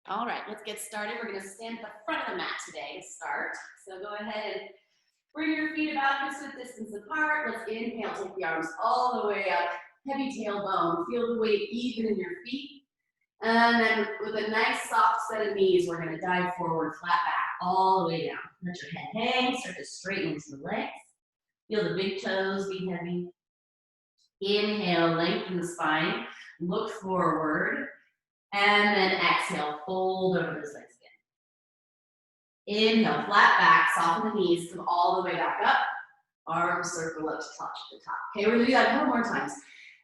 All right, let's get started. We're going to stand at the front of the mat today to start. So go ahead and bring your feet about hip-width distance apart. Let's inhale, take the arms all the way up, heavy tailbone. Feel the weight even in your feet. And then with a nice soft set of knees, we're going to dive forward, flat back, all the way down. Let your head hang, start to straighten into the legs. Feel the big toes be heavy. Inhale, lengthen the spine, look forward. And then exhale, fold over those legs again. Inhale, flat back, soften the knees, come all the way back up. Arms circle up to touch the top. Okay, we're gonna do that a couple more times.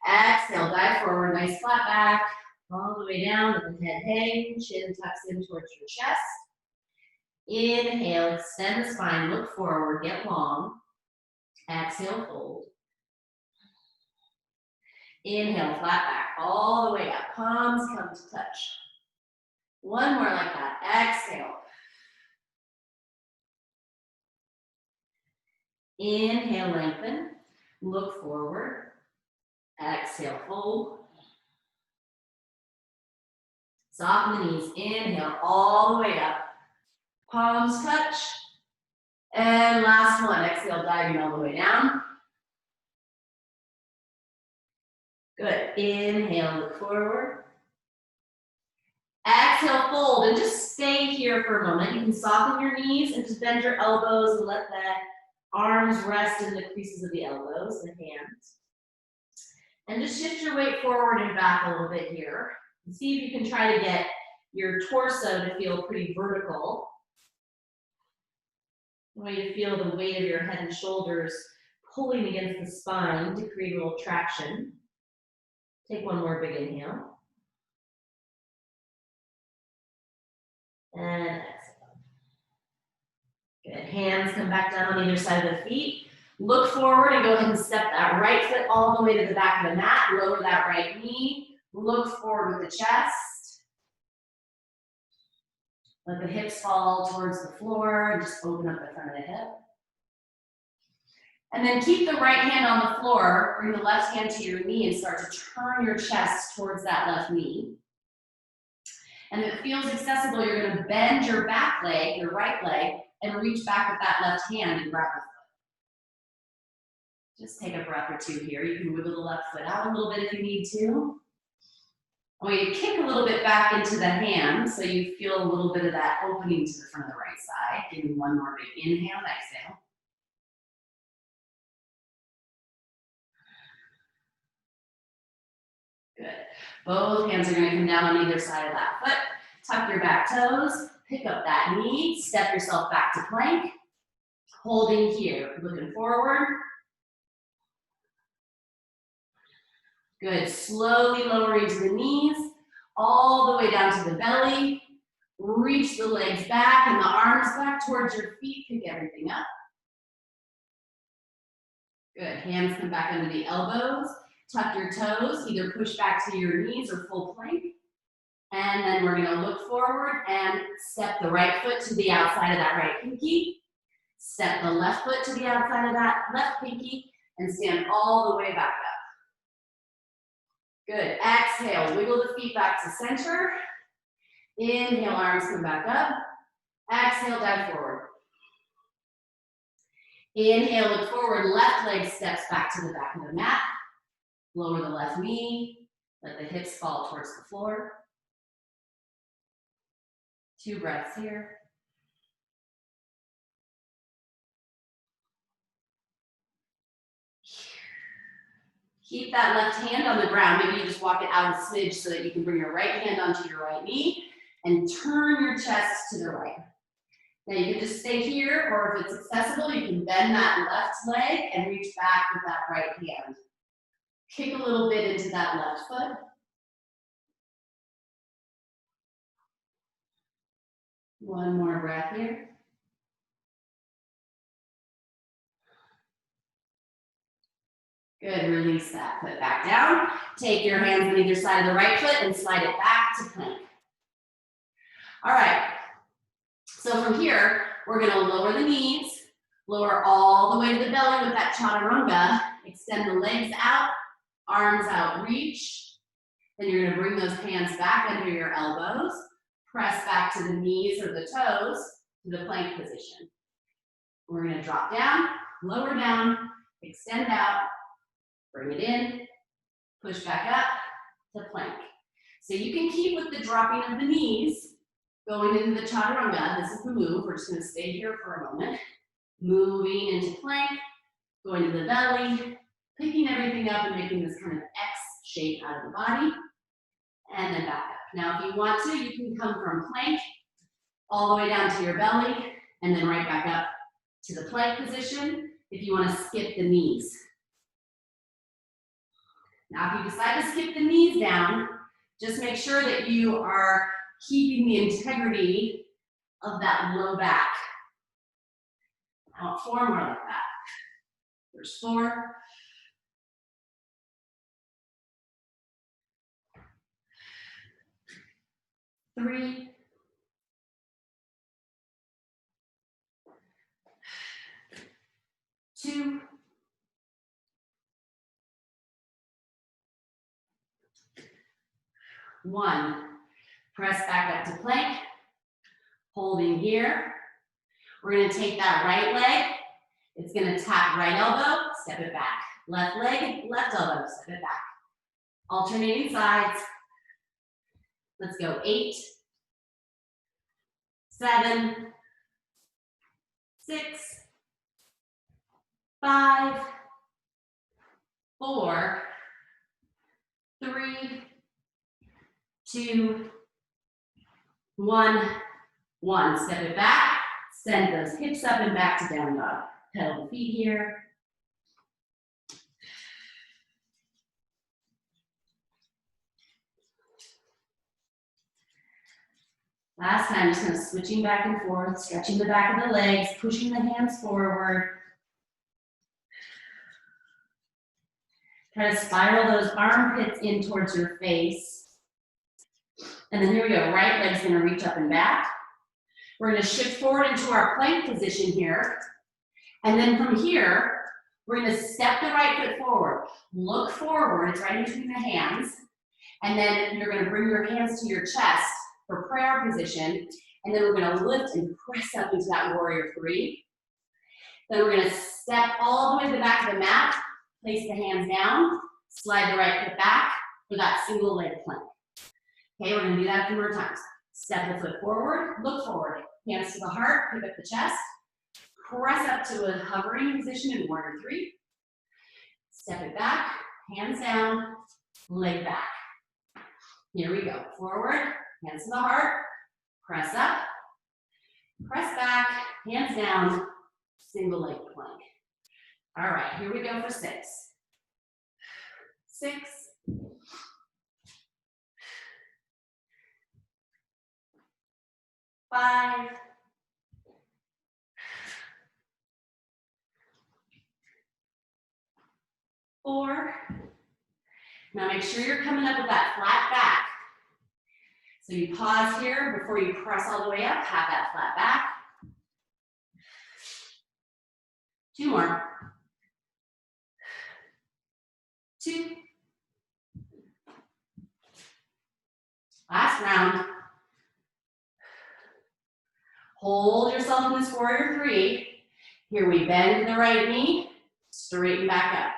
Exhale, dive forward, nice flat back, all the way down, let the head hang, chin tucks in towards your chest. Inhale, extend the spine, look forward, get long. Exhale, fold. Inhale, flat back, all the way up. Palms come to touch. One more like that. Exhale. Inhale, lengthen. Look forward. Exhale, fold. Soften the knees. Inhale, all the way up. Palms touch. And last one. Exhale, diving all the way down. Good. Inhale, look forward. Exhale, fold, and just stay here for a moment. You can soften your knees and just bend your elbows and let the arms rest in the creases of the elbows, the hands. And just shift your weight forward and back a little bit here. And see if you can try to get your torso to feel pretty vertical. I want you to feel the weight of your head and shoulders pulling against the spine to create a little traction. Take one more big inhale. And exhale. Good. Hands come back down on either side of the feet. Look forward and go ahead and step that right foot all the way to the back of the mat. Lower that right knee. Look forward with the chest. Let the hips fall towards the floor. Just open up the front of the hip. And then keep the right hand on the floor. Bring the left hand to your knee and start to turn your chest towards that left knee. And if it feels accessible, you're going to bend your back leg, your right leg, and reach back with that left hand and grab the foot. Just take a breath or two here. You can wiggle the left foot out a little bit if you need to. I want you to kick a little bit back into the hand so you feel a little bit of that opening to the front of the right side. Give me one more big inhale and exhale. Good. Both hands are going to come down on either side of that foot. Tuck your back toes. Pick up that knee. Step yourself back to plank. Holding here. Looking forward. Good. Slowly lowering to the knees. All the way down to the belly. Reach the legs back and the arms back towards your feet. Pick everything up. Good. Hands come back under the elbows. Tuck your toes. Either push back to your knees or full plank. And then we're going to look forward and step the right foot to the outside of that right pinky. Step the left foot to the outside of that left pinky and stand all the way back up. Good. Exhale. Wiggle the feet back to center. Inhale, arms come back up. Exhale, dive forward. Inhale, look forward. Left leg steps back to the back of the mat. Lower the left knee. Let the hips fall towards the floor. 2 breaths here. Keep that left hand on the ground. Maybe you just walk it out a smidge so that you can bring your right hand onto your right knee and turn your chest to the right. Now you can just stay here, or if it's accessible, you can bend that left leg and reach back with that right hand. Kick a little bit into that left foot. One more breath here. Good, release that foot back down. Take your hands on either side of the right foot and slide it back to plank. All right, so from here, we're gonna lower the knees, lower all the way to the belly with that chaturanga, extend the legs out, arms out, reach. Then you're gonna bring those hands back under your elbows, Press back to the knees or the toes to the plank position. We're gonna drop down, lower down, extend out, bring it in, push back up to plank. So you can keep with the dropping of the knees, going into the chaturanga. This is the move. We're just gonna stay here for a moment. Moving into plank, going to the belly, picking everything up and making this kind of X shape out of the body, and then back up. Now, if you want to, you can come from plank all the way down to your belly, and then right back up to the plank position if you want to skip the knees. Now, if you decide to skip the knees down, just make sure that you are keeping the integrity of that low back. I want 4 more like that. There's 4. 3. 2. 1. Press back up to plank. Holding here. We're going to take that right leg. It's going to tap right elbow, step it back. Left leg, left elbow, step it back. Alternating sides. Let's go. 8, 7, 6, 5, 4, 3, 2, 1. 1. Step it back. Send those hips up and back to down dog. Pedal the feet here. Last time, just kind of switching back and forth, stretching the back of the legs, pushing the hands forward. Try to spiral those armpits in towards your face. And then here we go, right leg's gonna reach up and back. We're gonna shift forward into our plank position here. And then from here, we're gonna step the right foot forward. Look forward, it's right in between the hands. And then you're gonna bring your hands to your chest for prayer position. And then we're gonna lift and press up into that warrior 3. Then we're gonna step all the way to the back of the mat, place the hands down, slide the right foot back for that single leg plank. Okay, we're gonna do that a few more times. Step the foot forward, look forward, hands to the heart, pick up the chest, press up to a hovering position in warrior 3. Step it back, hands down, leg back. Here we go, forward, hands to the heart, press up, press back, hands down, single leg plank. All right, here we go for 6. 6. 5. 4. Now make sure you're coming up with that flat back. So you pause here before you press all the way up, have that flat back. 2 more. 2. Last round. Hold yourself in this warrior 3. Here we bend the right knee, straighten back up.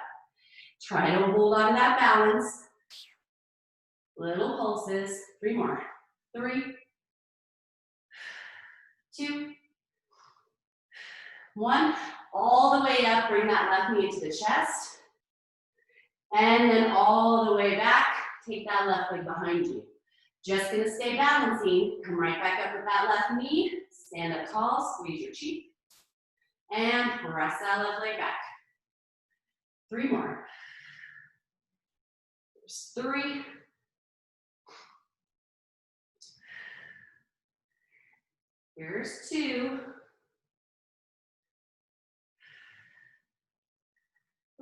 Try to hold on to that balance. Little pulses. 3 more. 3, 2, 1. All the way up, bring that left knee into the chest. And then all the way back, take that left leg behind you. Just gonna stay balancing. Come right back up with that left knee. Stand up tall, squeeze your cheek. And press that left leg back. 3 more. There's 3. Here's 2.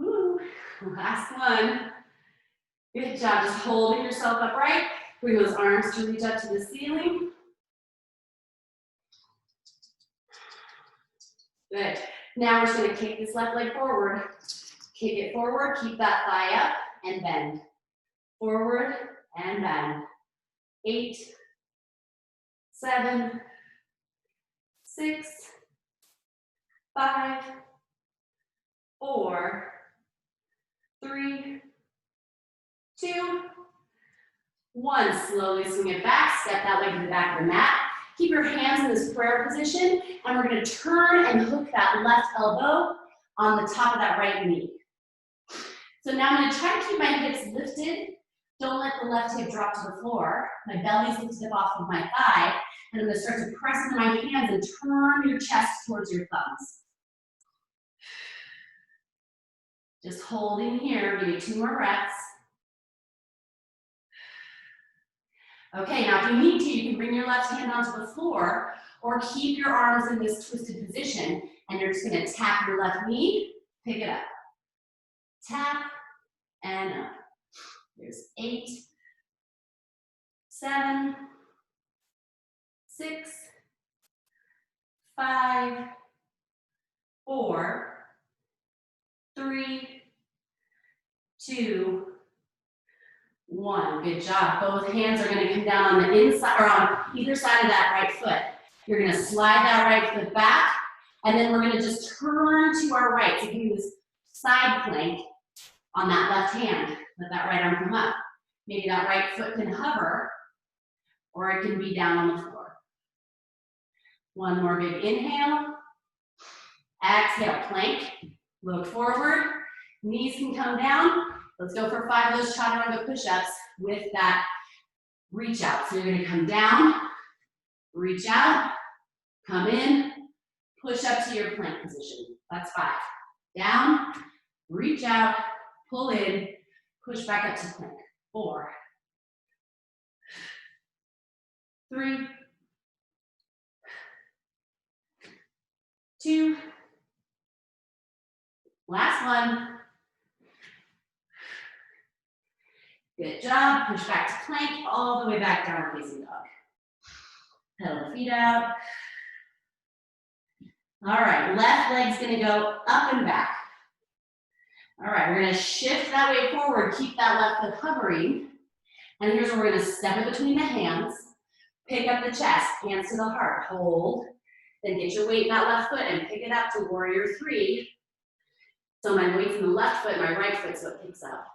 Ooh, last one. Good job, just holding yourself upright. Bring those arms to reach up to the ceiling. Good. Now we're just gonna kick this left leg forward. Kick it forward, keep that thigh up, and bend. Forward and bend. 8, 7, 6, 5, 4, 3, 2, 1. Slowly swing it back. Step that leg to the back of the mat. Keep your hands in this prayer position, and we're going to turn and hook that left elbow on the top of that right knee. So now I'm going to try to keep my hips lifted. Don't let the left hip drop to the floor. My belly's lifted up off of my thigh, and I'm going to start to press into my hands and turn your chest towards your thumbs. Just holding here. Give me 2 more breaths. Okay, now if you need to, you can bring your left hand onto the floor or keep your arms in this twisted position, and you're just going to tap your left knee, pick it up. Tap and up. There's 8, 7, 6, 5, 4, 3, 2, 1. Good job. Both hands are going to come down on the inside or on either side of that right foot. You're going to slide that right foot back, and then we're going to just turn to our right to do this side plank on that left hand. Let that right arm come up. Maybe that right foot can hover, or it can be down on the floor. One more big inhale. Exhale, plank. Look forward. Knees can come down. Let's go for 5 of those chaturanga push-ups with that reach out. So you're going to come down, reach out, come in, push up to your plank position. That's 5. Down, reach out, pull in, push back up to plank. 4, 3, 2, last one. Good job. Push back to plank, all the way back down facing dog. Pedal the feet out. All right, left leg's gonna go up and back. All right, we're gonna shift that way forward, keep that left foot hovering. And here's where we're gonna step it between the hands, pick up the chest, hands to the heart, hold. Then get your weight in that left foot and pick it up to warrior 3. So my weight's in the left foot, my right foot, so it picks up.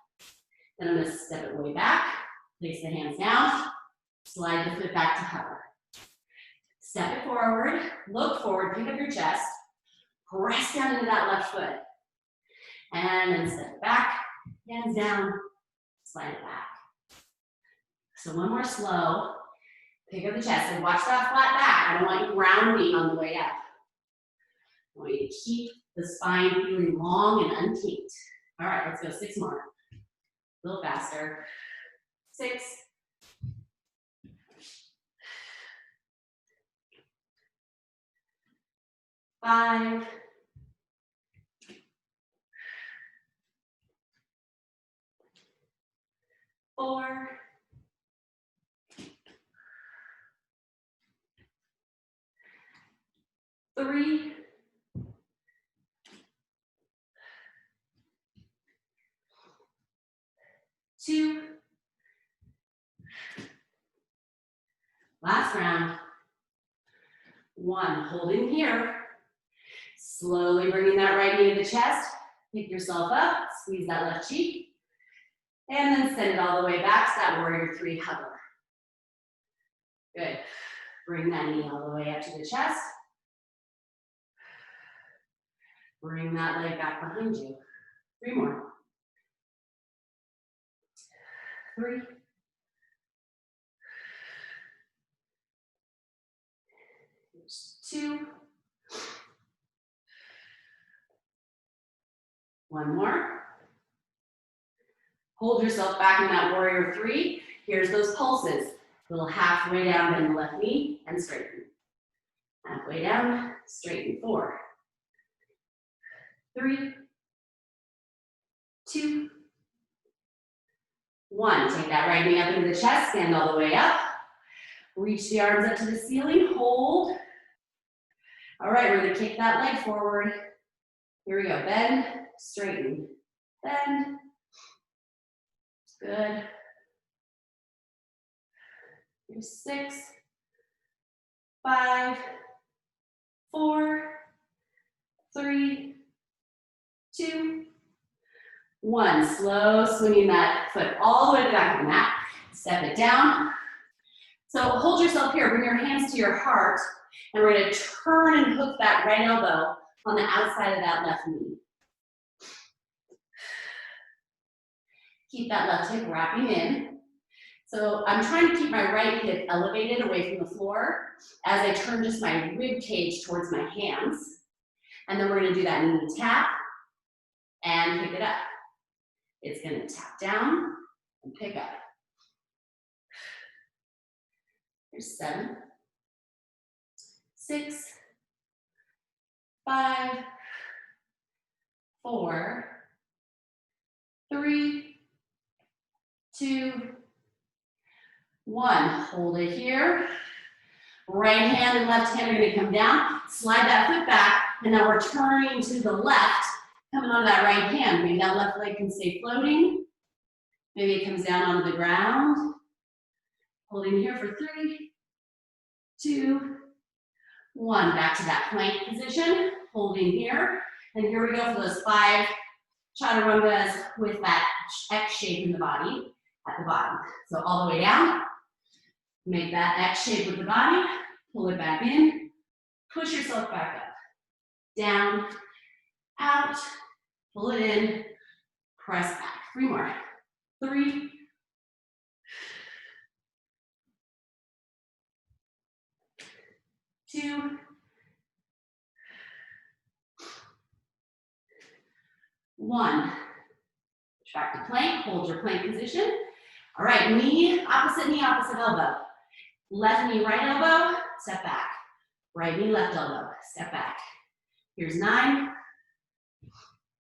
Then I'm gonna step it way back, place the hands down, slide the foot back to hover. Step it forward, look forward, pick up your chest, press down into that left foot. And then step it back, hands down, slide it back. So one more slow, pick up the chest and watch that flat back. I don't want you rounding on the way up. I want you to keep the spine feeling long and unkinked. All right, let's go 6 more. A little faster. 6, 5, 4, 3, 2, last round. 1, holding here. Slowly bringing that right knee to the chest. Pick yourself up, squeeze that left cheek. And then send it all the way back to that warrior 3 hover. Good. Bring that knee all the way up to the chest. Bring that leg back behind you. 3 more. 3. 2. 1 more. Hold yourself back in that warrior 3. Here's those pulses. Little halfway down, bend the left knee and straighten. Halfway down, straighten. 4, 3, 2, 1. Take that right knee up into the chest, stand all the way up. Reach the arms up to the ceiling, hold. All right, we're gonna kick that leg forward. Here we go, bend, straighten, bend. Good. Here's 6, 5, 4, 3, 2, 1. Slow swinging that foot all the way to the back of the mat. Step it down. So hold yourself here. Bring your hands to your heart. And we're going to turn and hook that right elbow on the outside of that left knee. Keep that left hip wrapping in. So I'm trying to keep my right hip elevated away from the floor as I turn just my rib cage towards my hands. And then we're going to do that knee tap and pick it up. It's going to tap down and pick up. Here's 7, 6, 5, 4, 3, 2, 1. Hold it here. Right hand and left hand are going to come down. Slide that foot back. And now we're turning to the left, coming onto that right hand. Maybe that left leg can stay floating. Maybe it comes down onto the ground. Holding here for 3, 2, 1. Back to that plank position. Holding here. And here we go for those 5 chaturangas with that X shape in the body at the bottom. So all the way down. Make that X shape with the body. Pull it back in. Push yourself back up. Down, out, pull it in, press back. 3 more. 3, 2, 1. Push back to plank. Hold your plank position. All right, knee, opposite elbow. Left knee, right elbow, step back. Right knee, left elbow, step back. Here's 9,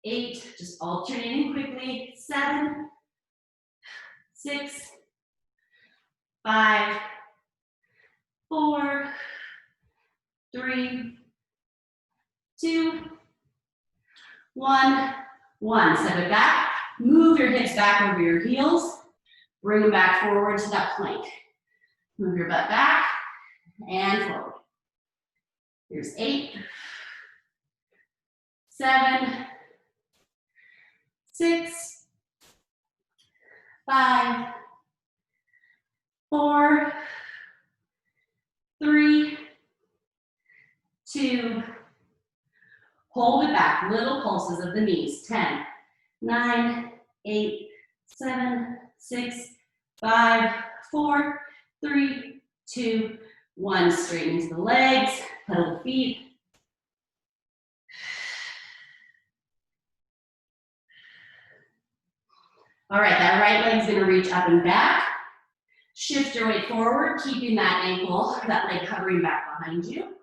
8, just alternating quickly. 7, 6, 5, 4, 3, 2, 1. Step it back. Move your hips back over your heels. Bring them back forward to that plank. Move your butt back and forward. Here's 8, 7, 6, 5, 4, 3, 2, hold it back, little pulses of the knees. 10, 9, 8, 7, 6, 5, 4, 3, 2, 1. Straighten into the legs, pedal the feet. All right, that right leg's gonna reach up and back. Shift your weight forward, keeping that ankle, that leg hovering back behind you.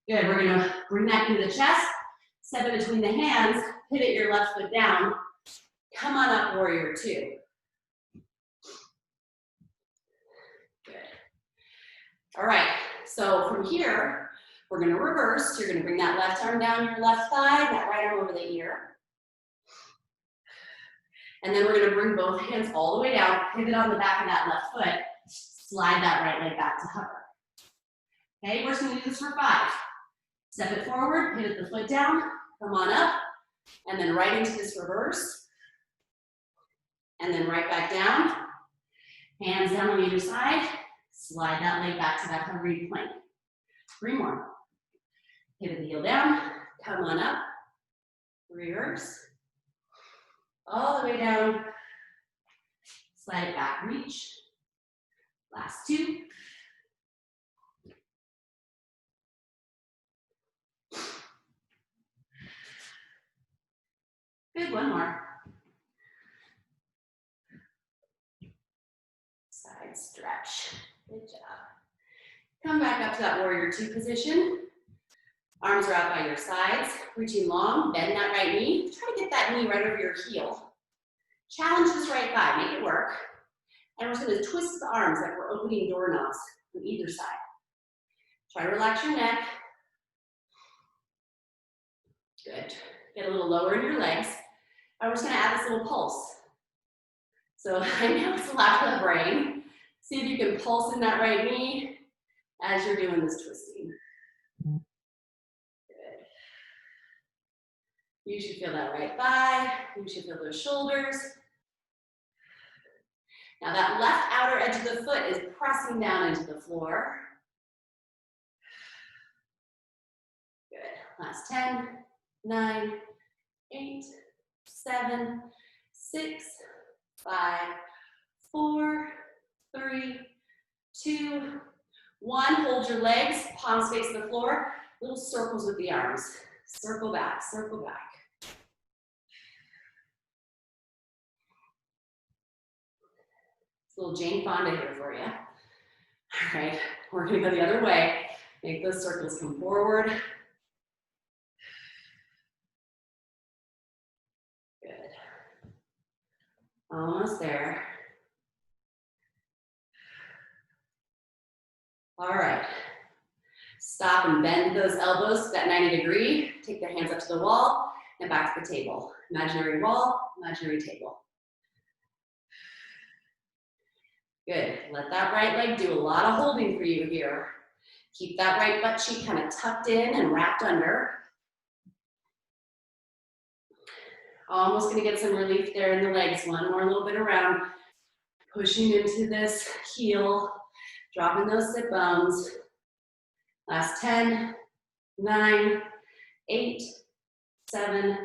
Good, we're gonna bring that into the chest, step it between the hands, pivot your left foot down, come on up, warrior 2. Good. All right, so from here, we're gonna reverse. You're gonna bring that left arm down your left thigh, that right arm over the ear. And then we're gonna bring both hands all the way down, pivot on the back of that left foot, slide that right leg back to hover. Okay, we're just gonna do this for 5. Step it forward, pivot the foot down, come on up, and then right into this reverse. And then right back down, hands down on either side, slide that leg back to that hovering plank. 3 more. Pivot the heel down, come on up, reverse. All the way down, slide it back, reach. Last 2. Good, 1 more. Side stretch, good job. Come back up to that warrior 2 position. Arms are out by your sides, reaching long, bend that right knee. Try to get that knee right over your heel. Challenge this right thigh, make it work. And we're just gonna twist the arms like we're opening doorknobs on either side. Try to relax your neck. Good. Get a little lower in your legs. And we're just gonna add this little pulse. So I know it's a lot for the brain. See if you can pulse in that right knee. as you're doing this twisting. Good. You should feel that right thigh. You should feel those shoulders. Now that left outer edge of the foot is pressing down into the floor. Good. Last 10, 9, 8, 7, 6, 5, 4, 3, 2, 1. Hold your legs, palms face the floor. Little circles with the arms. Circle back, circle back. It's a little Jane Fonda here for you. All right, we're gonna go the other way. Make those circles come forward. Good. Almost there. All right. Stop and bend those elbows to that 90 degree. Take the hands up to the wall and back to the table. Imaginary wall, imaginary table. Good. Let that right leg do a lot of holding for you here. Keep that right butt cheek kind of tucked in and wrapped under. Almost gonna get some relief there in the legs. One more little bit around. Pushing into this heel. Dropping those sit bones. Last 10, 9, 8, 7,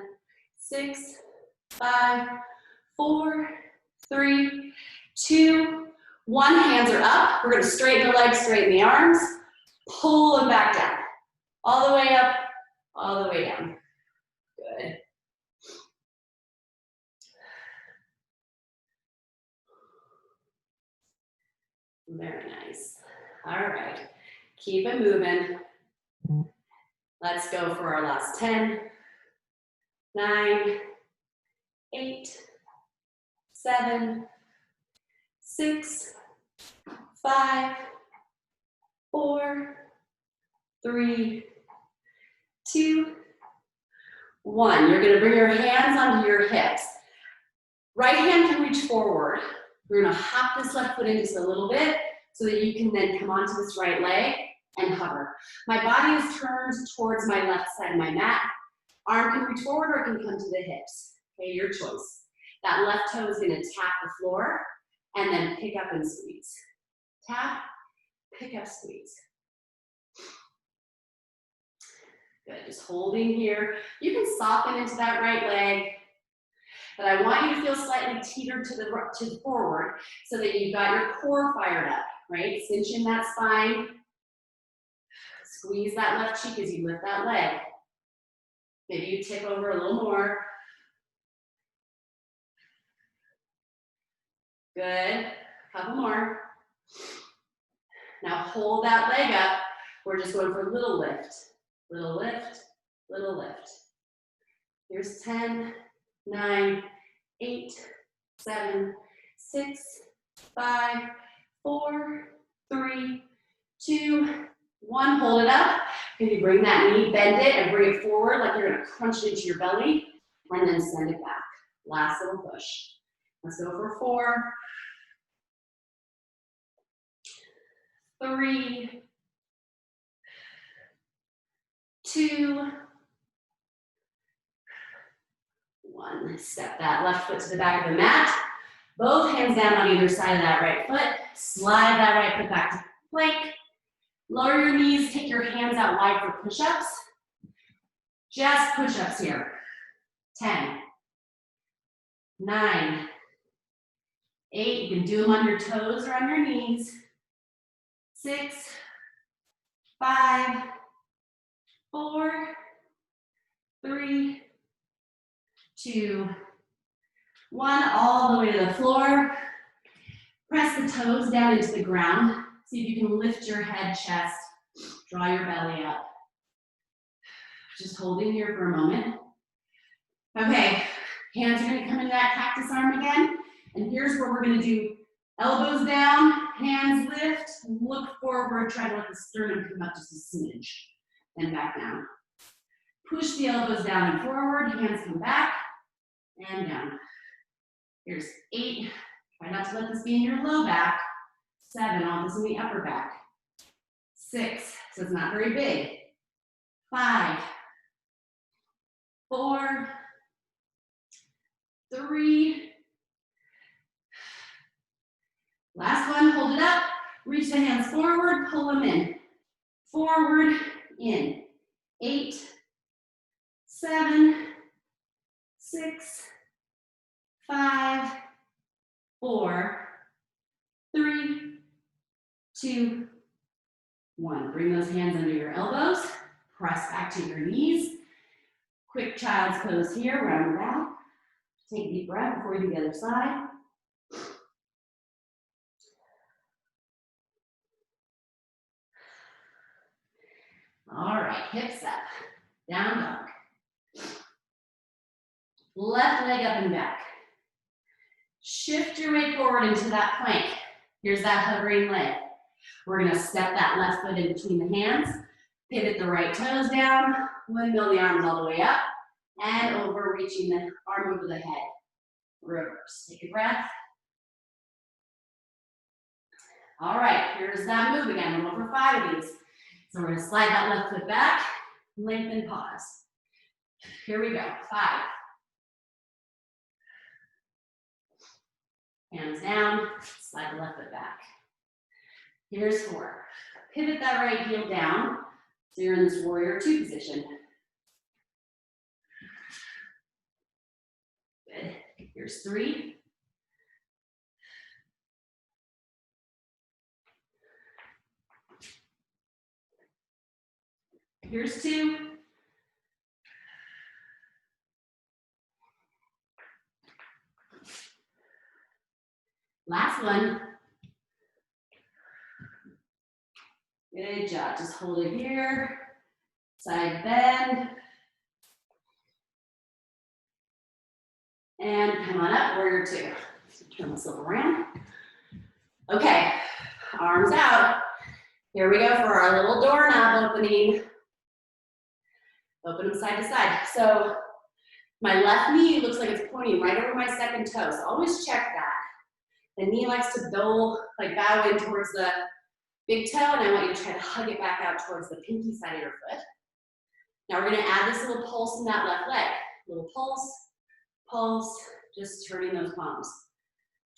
6, 5, 4, 3, 2, 1. Hands are up. We're gonna straighten the legs, straighten the arms. Pull them back down. All the way up, all the way down. Good. Very nice. All right. Keep it moving. Let's go for our last 10, 9, 8, 7, 6, 5, 4, 3, 2, 1. You're going to bring your hands onto your hips. Right hand can reach forward. We're going to hop this left foot in just a little bit so that you can then come onto this right leg and hover. My body is turned towards my left side of my mat. Arm can reach forward or it can come to the hips. Okay, your choice. That left toe is going to tap the floor and then pick up and squeeze. Tap, pick up, squeeze. Good, just holding here. You can soften into that right leg, but I want you to feel slightly teetered to the forward so that you've got your core fired up, right? Cinch in that spine. Squeeze that left cheek as you lift that leg. Maybe you tip over a little more. Good, couple more. Now hold that leg up. We're just going for a little lift. Little lift, little lift. Here's 10, 9, 8, 7, 6, 5, 4, 3, 2, 1. Hold it up. Can you bring that knee, bend it, and bring it forward like you're gonna crunch it into your belly, and then send it back. Last little push. Let's go for 4, 3, 2, 1. Step that left foot to the back of the mat. Both hands down on either side of that right foot. Slide that right foot back to plank. Lower your knees, take your hands out wide for push-ups. Just push-ups here. 10, 9, 8. You can do them on your toes or on your knees. 6, 5, 4, 3, 2, 1. All the way to the floor. Press the toes down into the ground. See if you can lift your head, chest, draw your belly up. Just holding here for a moment. Okay, hands are gonna come into that cactus arm again. And here's where we're gonna do elbows down, hands lift, look forward, try to let the sternum come up just a smidge. Then back down. Push the elbows down and forward, hands come back and down. Here's 8. Try not to let this be in your low back. 7, all this in the upper back. 6, so it's not very big. 5, 4, 3. Last one, hold it up. Reach the hands forward, pull them in. Forward, in. 8, 7, 6, 5, 4, 3, 2, 1. Bring those hands under your elbows. Press back to your knees. Quick child's pose here, round and back. Take a deep breath before you do the other side. All right, hips up, down dog. Left leg up and back. Shift your weight forward into that plank. Here's that hovering leg. We're gonna step that left foot in between the hands, pivot the right toes down, windmill the arms all the way up, and over, reaching the arm over the head. Reverse, take a breath. All right, here's that move again. We'll go for 5 of these. So we're gonna slide that left foot back, lengthen, pause. Here we go, 5. Hands down, slide the left foot back. Here's 4. Pivot that right heel down, so you're in this warrior 2 position. Good, here's 3. Here's 2. Last one. Good job, just hold it here. Side bend. And come on up, warrior 2. So turn myself around. Okay, arms out. Here we go for our little doorknob opening. Open them side to side. So my left knee looks like it's pointing right over my second toe. So always check that. The knee likes to bow in towards the big toe, and I want you to try to hug it back out towards the pinky side of your foot. Now we're gonna add this little pulse in that left leg. Little pulse, pulse, just turning those palms.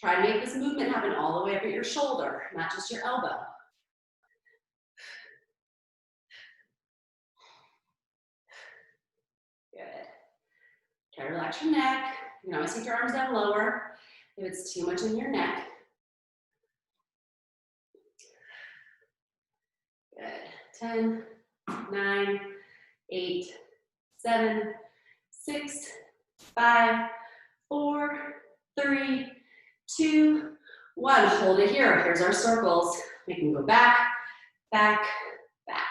Try to make this movement happen all the way up at your shoulder, not just your elbow. Good. Try to relax your neck. You can always take your arms down lower if it's too much in your neck. Good. 10, 9, 8, 7, 6, 5, 4, 3, 2, 1. Hold it here. Here's our circles. We can go back, back, back.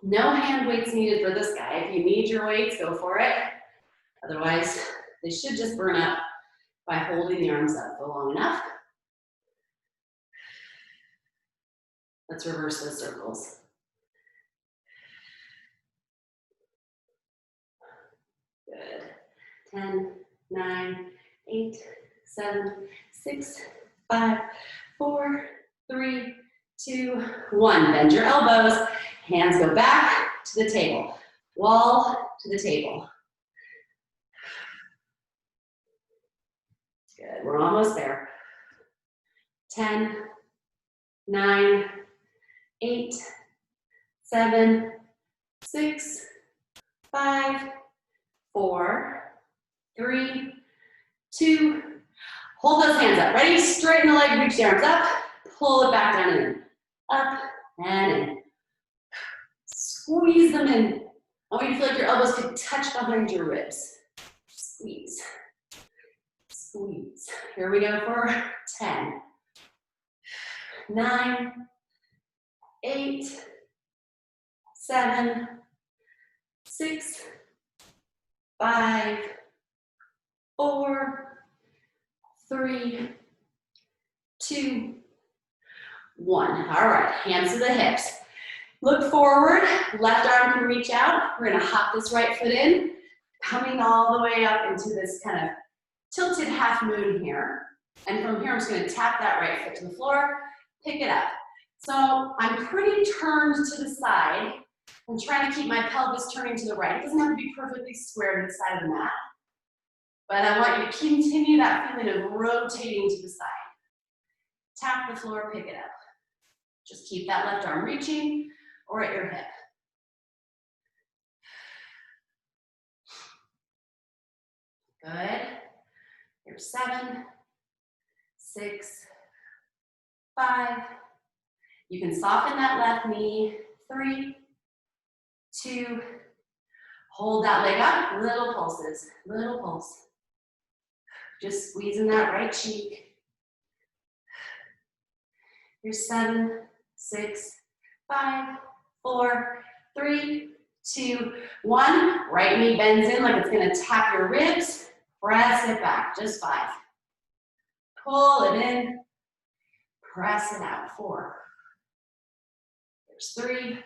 No hand weights needed for this guy. If you need your weights, go for it. Otherwise, they should just burn up by holding the arms up for long enough. Let's reverse those circles. Good. 10, 9, 8, 7, 6, 5, 4, 3, 2, 1. Bend your elbows. Hands go back to the table. Wall to the table. Good. We're almost there. 10, 9, 8, 7, 6, 5, 4, 3, 2. Hold those hands up. Ready? Straighten the leg, reach the arms up. Pull it back down and in. Up and in. Squeeze them in. I want you to feel like your elbows could touch behind your ribs. Squeeze. Squeeze. Here we go for 10, 9, 8, 7, 6, 5, 4, 3, 2, 1. All right, hands to the hips. Look forward, left arm can reach out. We're gonna hop this right foot in, coming all the way up into this kind of tilted half moon here. And from here, I'm just gonna tap that right foot to the floor, pick it up. So I'm pretty turned to the side. I'm trying to keep my pelvis turning to the right. It doesn't have to be perfectly square to the side of the mat. But I want you to continue that feeling of rotating to the side. Tap the floor, pick it up. Just keep that left arm reaching or at your hip. Good. Here's 7, 6, 5. You can soften that left knee. 3, 2. Hold that leg up. Little pulses. Little pulse. Just squeezing that right cheek. Here's 7, 6, 5, 4, 3, 2, 1. Right knee bends in like it's going to tap your ribs. Press it back. Just 5. Pull it in. Press it out. 4. There's 3,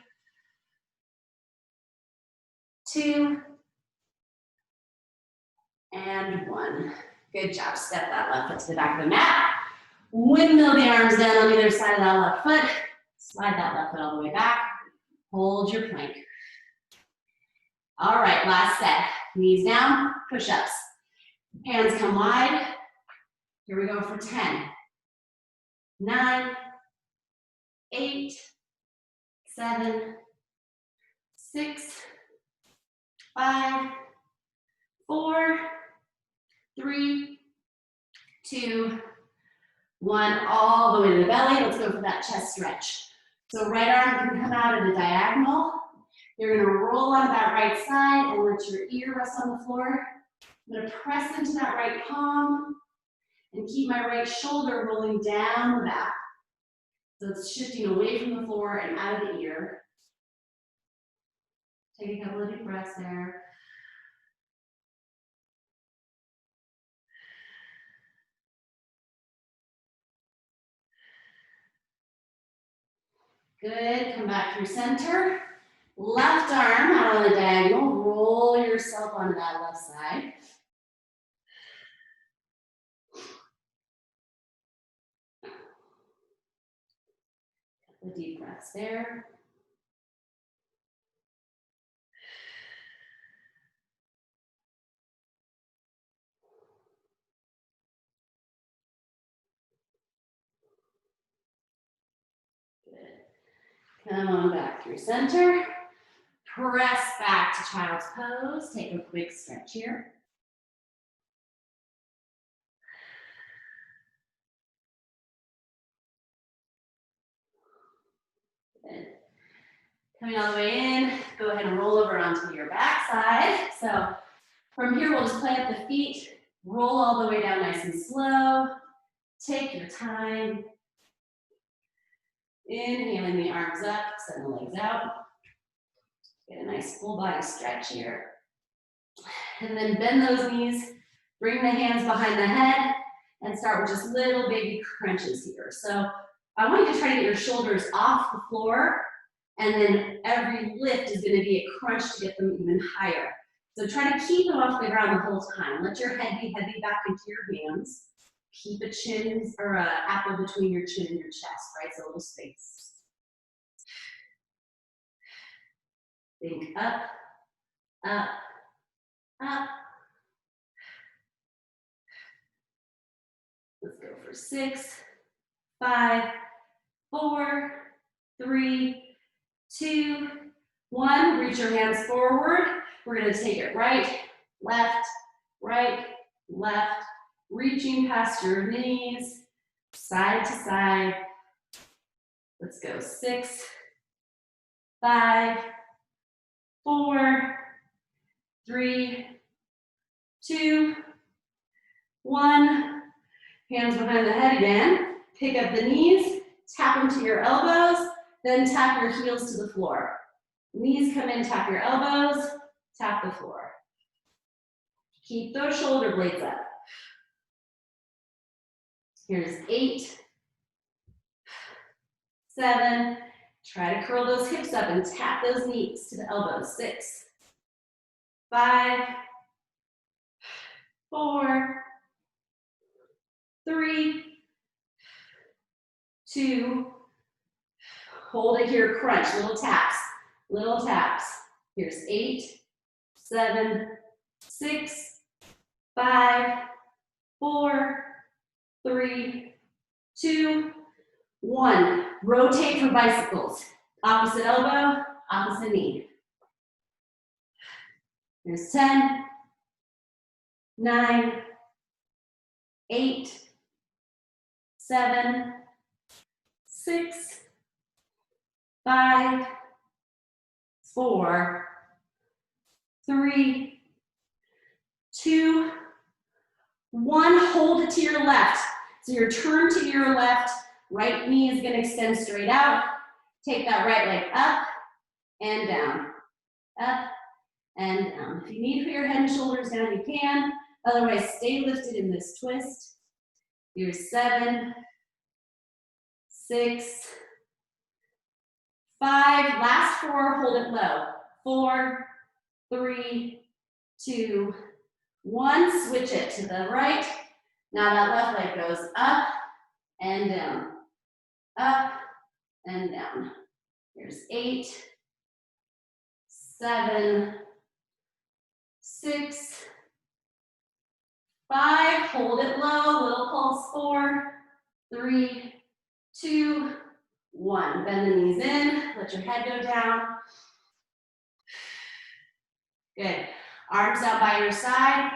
2, and 1. Good job. Step that left foot to the back of the mat. Windmill the arms down on the other side of that left foot. Slide that left foot all the way back. Hold your plank. All right, last set. Knees down, push-ups. Hands come wide. Here we go for 10, 9, 8, 7, 6, 5, 4, 3, 2, 1. All the way to the belly. Let's go for that chest stretch. So right arm can come out at a diagonal. You're going to roll on that right side and let your ear rest on the floor. I'm going to press into that right palm and keep my right shoulder rolling down the back. So it's shifting away from the floor and out of the ear. Take a couple of deep breaths there. Good, come back through center. Left arm out on the diagonal, roll yourself onto that left side. Couple of deep breaths there. Good. Come on back through center. Press back to child's pose. Take a quick stretch here. Good. Coming all the way in, go ahead and roll over onto your back side. So from here, we'll just plant the feet, roll all the way down nice and slow. Take your time. Inhaling the arms up, send the legs out. Get a nice full body stretch here. And then bend those knees, bring the hands behind the head, and start with just little baby crunches here. So I want you to try to get your shoulders off the floor, and then every lift is going to be a crunch to get them even higher. So try to keep them off the ground the whole time. Let your head be heavy back into your hands. Keep a chin or an apple between your chin and your chest, right? So a little space. Think up, up, up. Let's go for 6, 5, 4, 3, 2, 1. Reach your hands forward. We're going to take it right, left, reaching past your knees, side to side. Let's go 6, 5, 4, 3, 2, 1. Hands behind the head again. Pick up the knees, tap them to your elbows, then tap your heels to the floor. Knees come in, tap your elbows, tap the floor. Keep those shoulder blades up. Here's 8, 7. Try to curl those hips up and tap those knees to the elbows. 6, 5, 4, 3, 2, Hold it here, crunch, little taps, little taps. Here's 8, 7, 6, 5, 4, 3, 2, 1. Rotate for bicycles. Opposite elbow, opposite knee. Here's 10, 9, 8, 7, 6, 5, 4, 3, 2, 1. Hold it to your left. So your turn to your left, right knee is going to extend straight out. Take that right leg up and down, up and down. If you need to put your head and shoulders down, you can. Otherwise, stay lifted in this twist. Here's 7, 6, 5. Last 4, hold it low. 4, 3, 2, 1. Switch it to the right. Now that left leg goes up and down, up and down. Here's 8, 7, 6, 5. Hold it low, little pulse. 4, 3, 2, 1. Bend the knees in, let your head go down. Good. Arms out by your side,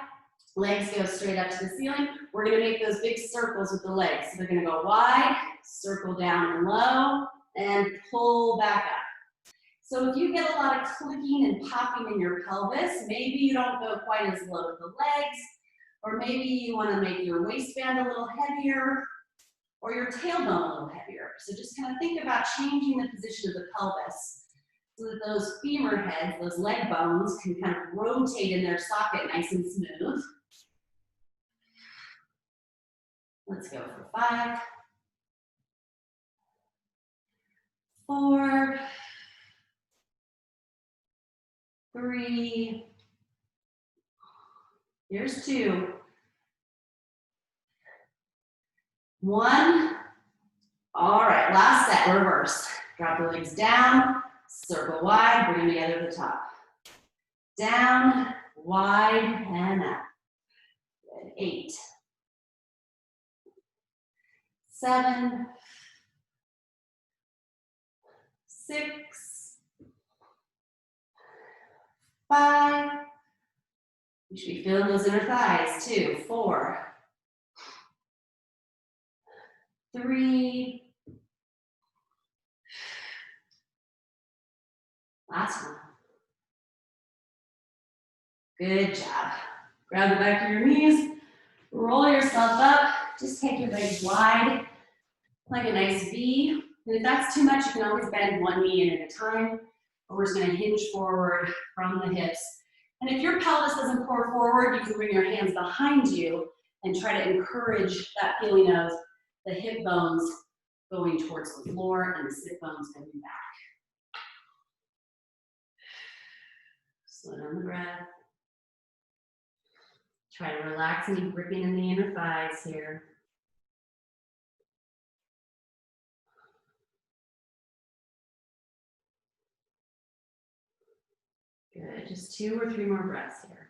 legs go straight up to the ceiling. We're gonna make those big circles with the legs. So they're gonna go wide, circle down and low, and pull back up. So if you get a lot of clicking and popping in your pelvis, maybe you don't go quite as low with the legs, or maybe you wanna make your waistband a little heavier, or your tailbone a little heavier. So just kind of think about changing the position of the pelvis so that those femur heads, those leg bones, can kind of rotate in their socket nice and smooth. Let's go for 5, 4, 3, here's 2, 1. All right, last set, reverse. Drop the legs down, circle wide, bring them together to the top. Down, wide, and up. Good. 8, 7, 6, 5. You should be feeling those inner thighs too. 4, 3, last one. Good job. Grab the back of your knees, roll yourself up, just take your legs wide, like a nice V. And if that's too much, you can always bend one knee in at a time, or we're just gonna hinge forward from the hips. And if your pelvis doesn't pour forward, you can bring your hands behind you and try to encourage that feeling of the hip bones going towards the floor and the sit bones going back. Slow down the breath. Try to relax any gripping in the inner thighs here. Good, just 2 or 3 more breaths here.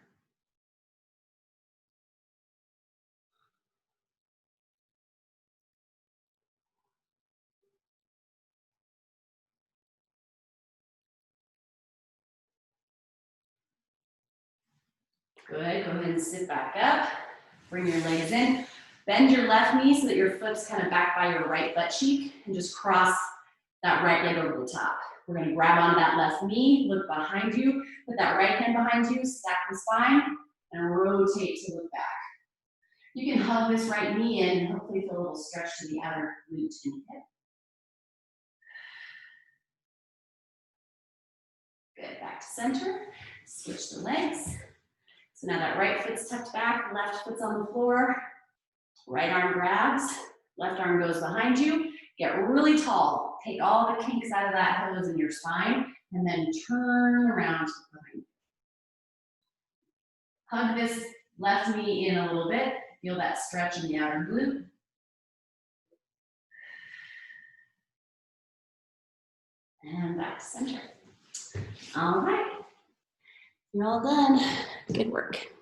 Good, go ahead and sit back up. Bring your legs in. Bend your left knee so that your foot's kind of back by your right butt cheek, and just cross that right leg over the top. We're gonna grab onto that left knee, look behind you, put that right hand behind you, stack the spine, and rotate to look back. You can hug this right knee in and hopefully feel a little stretch to the outer glute and hip. Good, back to center. Switch the legs. So now that right foot's tucked back, left foot's on the floor. Right arm grabs, left arm goes behind you. Get really tall. Take all the kinks out of that hose in your spine, and then turn around to behind. Hug this left knee in a little bit. Feel that stretch in the outer glute. And back to center. All right, you're all done. Good work.